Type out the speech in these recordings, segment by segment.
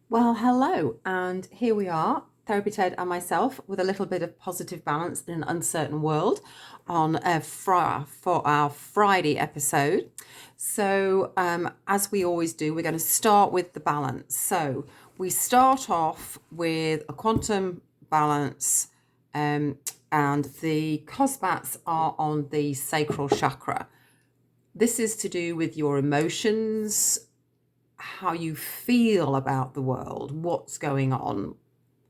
Well, hello, and here we are, Therapy Ted and myself, with a little bit of positive balance in an uncertain world on for our Friday episode. As we always do, we're going to start with the balance. So, we start off with a quantum balance, um, and the cosbats are on the sacral chakra. This is to do with your emotions, how you feel about the world, what's going on,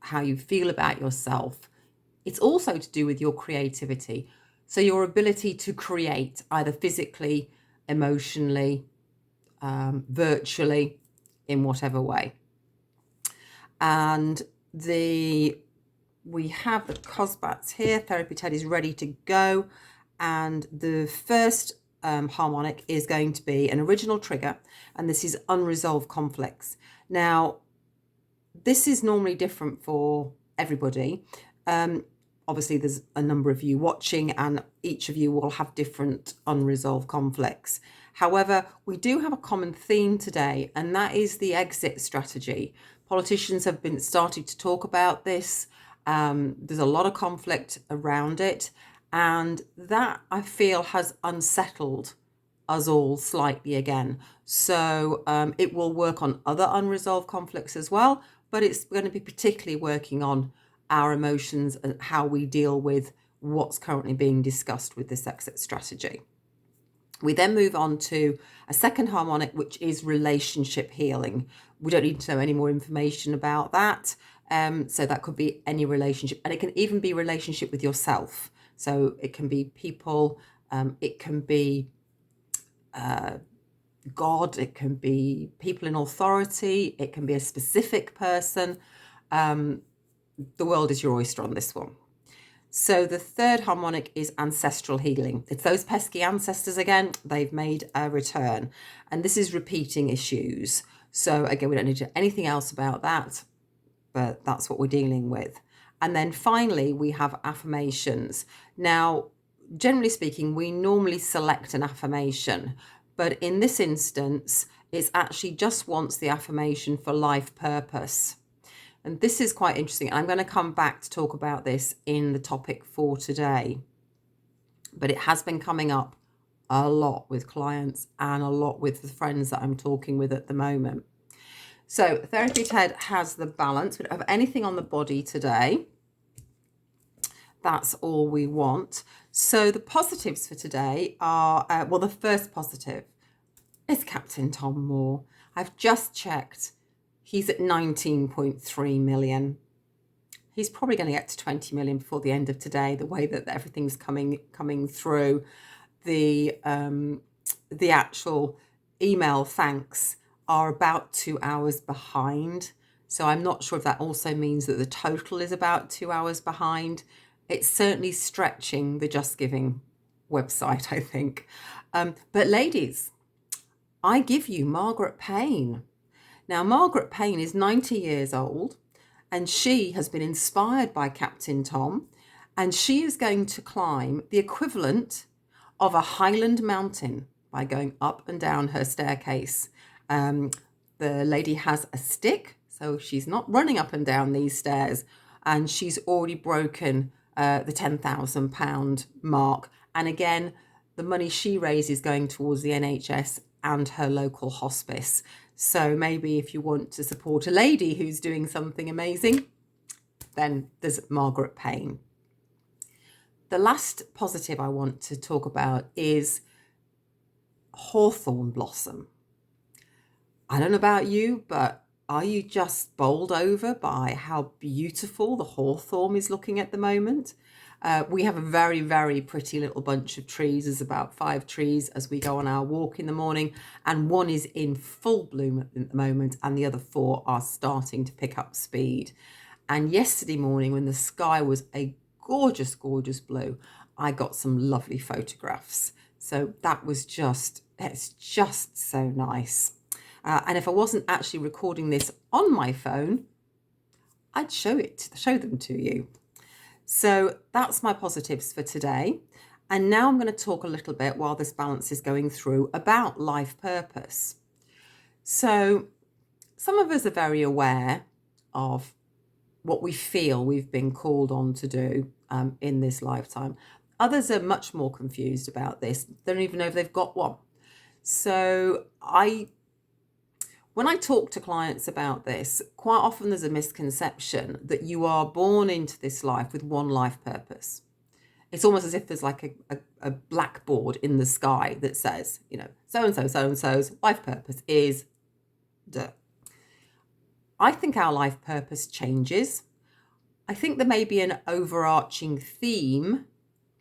how you feel about yourself. It's also to do with your creativity. So, your ability to create either physically, emotionally, virtually, in whatever way. And we have the Cosbats here. Therapy Ted is ready to go. And the first harmonic is going to be an original trigger, and this is unresolved conflicts. Now, this is normally different for everybody. Obviously, there's a number of you watching, and each of you will have different unresolved conflicts. However, we do have a common theme today, and that is the exit strategy. Politicians have been starting to talk about this. There's a lot of conflict around it, and that I feel has unsettled us all slightly again. So it will work on other unresolved conflicts as well, but it's going to be particularly working on our emotions and how we deal with what's currently being discussed with this exit strategy. We then move on to a second harmonic, which is relationship healing. We don't need to know any more information about that. So that could be any relationship, and it can even be relationship with yourself. So it can be people, it can be God, it can be people in authority, it can be a specific person. The world is your oyster on this one. So the third harmonic is ancestral healing. It's those pesky ancestors again. They've made a return. And this is repeating issues. So again, we don't need to know anything else about that, but that's what we're dealing with. And then finally, we have affirmations. Now, generally speaking, we normally select an affirmation, but in this instance, it's actually just wants the affirmation for life purpose. And this is quite interesting. I'm going to come back to talk about this in the topic for today. But it has been coming up a lot with clients and a lot with the friends that I'm talking with at the moment. So Therapy Ted has the balance. We don't have anything on the body today. That's all we want. So the positives for today are, the first positive is Captain Tom Moore. I've just checked. He's at 19.3 million. He's probably going to get to 20 million before the end of today, the way that everything's coming through. The actual email thanks are about 2 hours behind. So I'm not sure if that also means that the total is about 2 hours behind. It's certainly stretching the Just Giving website, I think. But ladies, I give you Margaret Pain. Now, Margaret Pain is 90 years old, and she has been inspired by Captain Tom, and she is going to climb the equivalent of a Highland mountain by going up and down her staircase. The lady has a stick, so she's not running up and down these stairs, and she's already broken the £10,000 mark. And again, the money she raises going towards the NHS and her local hospice. So maybe if you want to support a lady who's doing something amazing, then there's Margaret Pain. The last positive I want to talk about is Hawthorne blossom. I don't know about you, but are you just bowled over by how beautiful the hawthorn is looking at the moment? We have a very, very pretty little bunch of trees. There's about 5 trees as we go on our walk in the morning, and one is in full bloom at the moment, and the other 4 are starting to pick up speed. And yesterday morning, when the sky was a gorgeous, gorgeous blue, I got some lovely photographs. So it's just so nice. And if I wasn't actually recording this on my phone, I'd show them to you. So that's my positives for today. And now I'm going to talk a little bit while this balance is going through about life purpose. So some of us are very aware of what we feel we've been called on to do in this lifetime. Others are much more confused about this. They don't even know if they've got one. So when I talk to clients about this, quite often there's a misconception that you are born into this life with one life purpose. It's almost as if there's like a blackboard in the sky that says, so-and-so's life purpose is duh. I think our life purpose changes. I think there may be an overarching theme,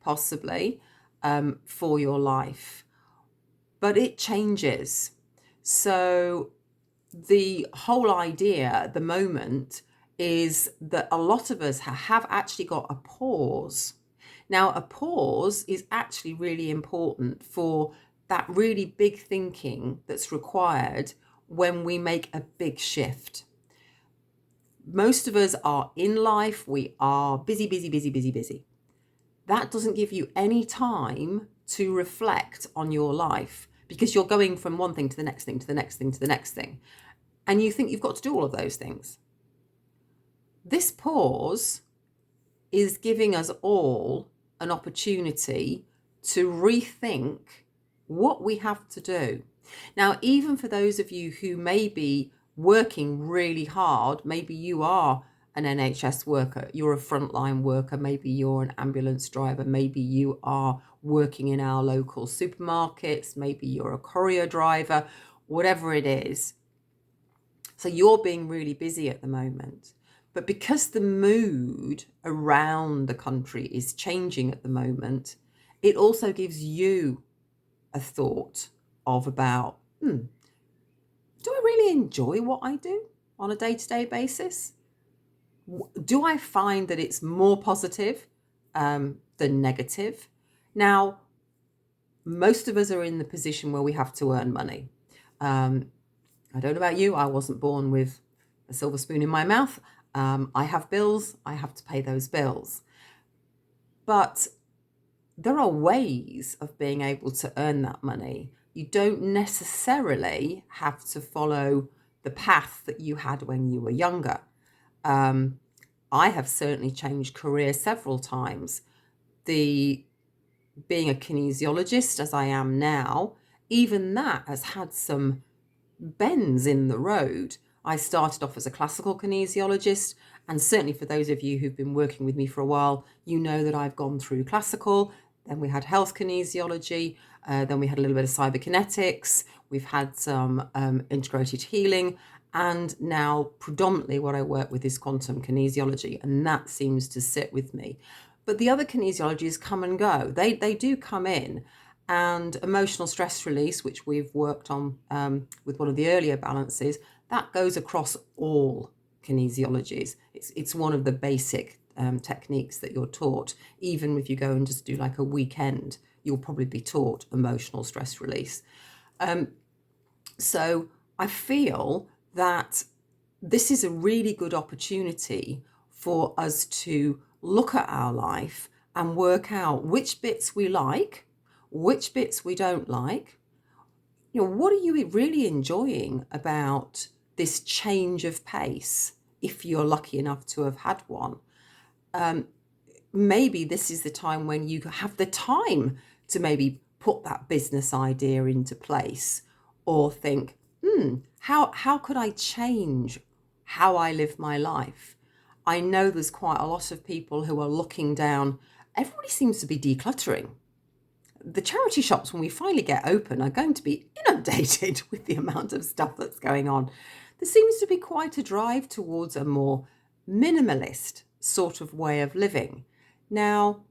possibly, for your life, but it changes. So the whole idea at the moment is that a lot of us have actually got a pause. Now, a pause is actually really important for that really big thinking that's required when we make a big shift. Most of us are in life, we are busy, busy, busy, busy, busy. That doesn't give you any time to reflect on your life because you're going from one thing to the next thing, to the next thing, to the next thing. And you think you've got to do all of those things. This pause is giving us all an opportunity to rethink what we have to do. Now, even for those of you who may be working really hard, maybe you are an NHS worker, you're a frontline worker, maybe you're an ambulance driver, maybe you are working in our local supermarkets, maybe you're a courier driver, whatever it is. So you're being really busy at the moment. But because the mood around the country is changing at the moment, it also gives you a thought of about, do I really enjoy what I do on a day-to-day basis? Do I find that it's more positive than negative? Now, most of us are in the position where we have to earn money. I don't know about you, I wasn't born with a silver spoon in my mouth. I have bills, I have to pay those bills. But there are ways of being able to earn that money. You don't necessarily have to follow the path that you had when you were younger. I have certainly changed career several times. Being a kinesiologist as I am now, even that has had some bends in the road. I started off as a classical kinesiologist, and certainly for those of you who've been working with me for a while, you know that I've gone through classical, then we had health kinesiology, then we had a little bit of cyberkinetics, we've had some integrated healing, and now predominantly what I work with is quantum kinesiology, and that seems to sit with me. But the other kinesiologies come and go. They do come in. And emotional stress release, which we've worked on with one of the earlier balances, that goes across all kinesiologies. It's one of the basic techniques that you're taught. Even if you go and just do like a weekend, you'll probably be taught emotional stress release. So I feel that this is a really good opportunity for us to look at our life and work out which bits we like, which bits we don't like. What are you really enjoying about this change of pace, if you're lucky enough to have had one? Maybe this is the time when you have the time to maybe put that business idea into place, or think, how could I change how I live my life? I know there's quite a lot of people who are looking down. Everybody seems to be decluttering. The charity shops, when we finally get open, are going to be inundated with the amount of stuff that's going on. There seems to be quite a drive towards a more minimalist sort of way of living. Now,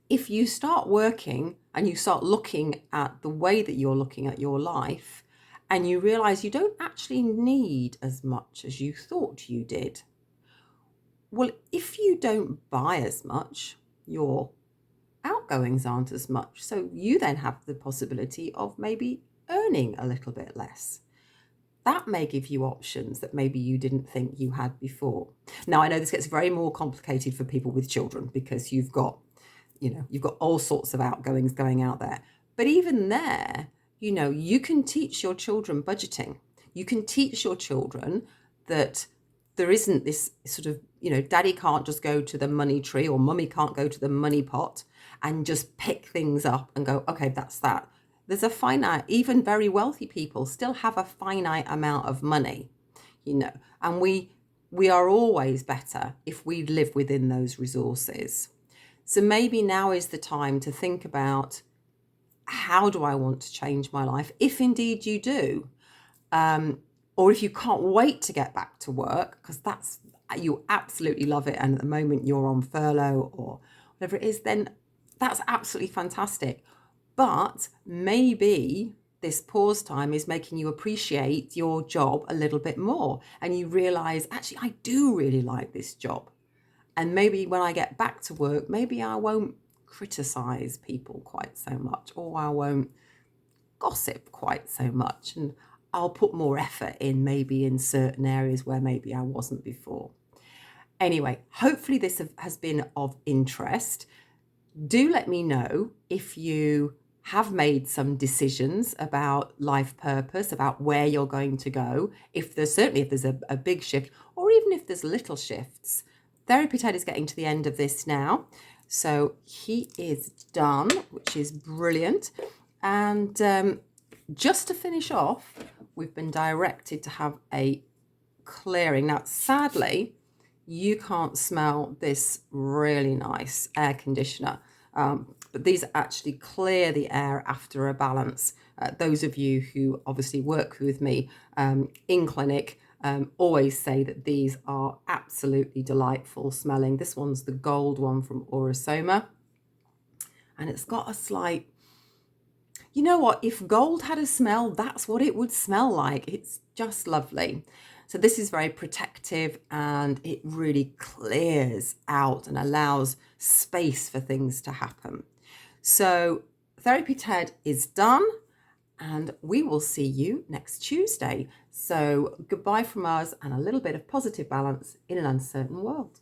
if you start working and you start looking at the way that you're looking at your life, and you realize you don't actually need as much as you thought you did, well, if you don't buy as much, your outgoings aren't as much. So you then have the possibility of maybe earning a little bit less. That may give you options that maybe you didn't think you had before. Now, I know this gets very more complicated for people with children because you've got all sorts of outgoings going out there. But even there, you can teach your children budgeting. You can teach your children that there isn't this sort of, daddy can't just go to the money tree or mummy can't go to the money pot and just pick things up and go, okay, that's that. There's a finite, even very wealthy people still have a finite amount of money, and we are always better if we live within those resources. So maybe now is the time to think about, how do I want to change my life? If indeed you do, or if you can't wait to get back to work, because you absolutely love it, and at the moment you're on furlough or whatever it is, then that's absolutely fantastic. But maybe this pause time is making you appreciate your job a little bit more, and you realize, actually, I do really like this job. And maybe when I get back to work, maybe I won't criticize people quite so much, or I won't gossip quite so much, and I'll put more effort in maybe in certain areas where maybe I wasn't before. Anyway, hopefully this has been of interest. Do let me know if you have made some decisions about life purpose, about where you're going to go. If there's a big shift, or even if there's little shifts. Therapy Ted is getting to the end of this now. So he is done, which is brilliant. And just to finish off, we've been directed to have a clearing. Now, sadly, you can't smell this really nice air conditioner, but these actually clear the air after a balance. Those of you who obviously work with me in clinic always say that these are absolutely delightful smelling. This one's the gold one from Orosoma, and it's got a slight, you know what, if gold had a smell, that's what it would smell like. It's just lovely. So this is very protective, and it really clears out and allows space for things to happen. So Therapy Ted is done, and we will see you next Tuesday. So goodbye from us, and a little bit of positive balance in an uncertain world.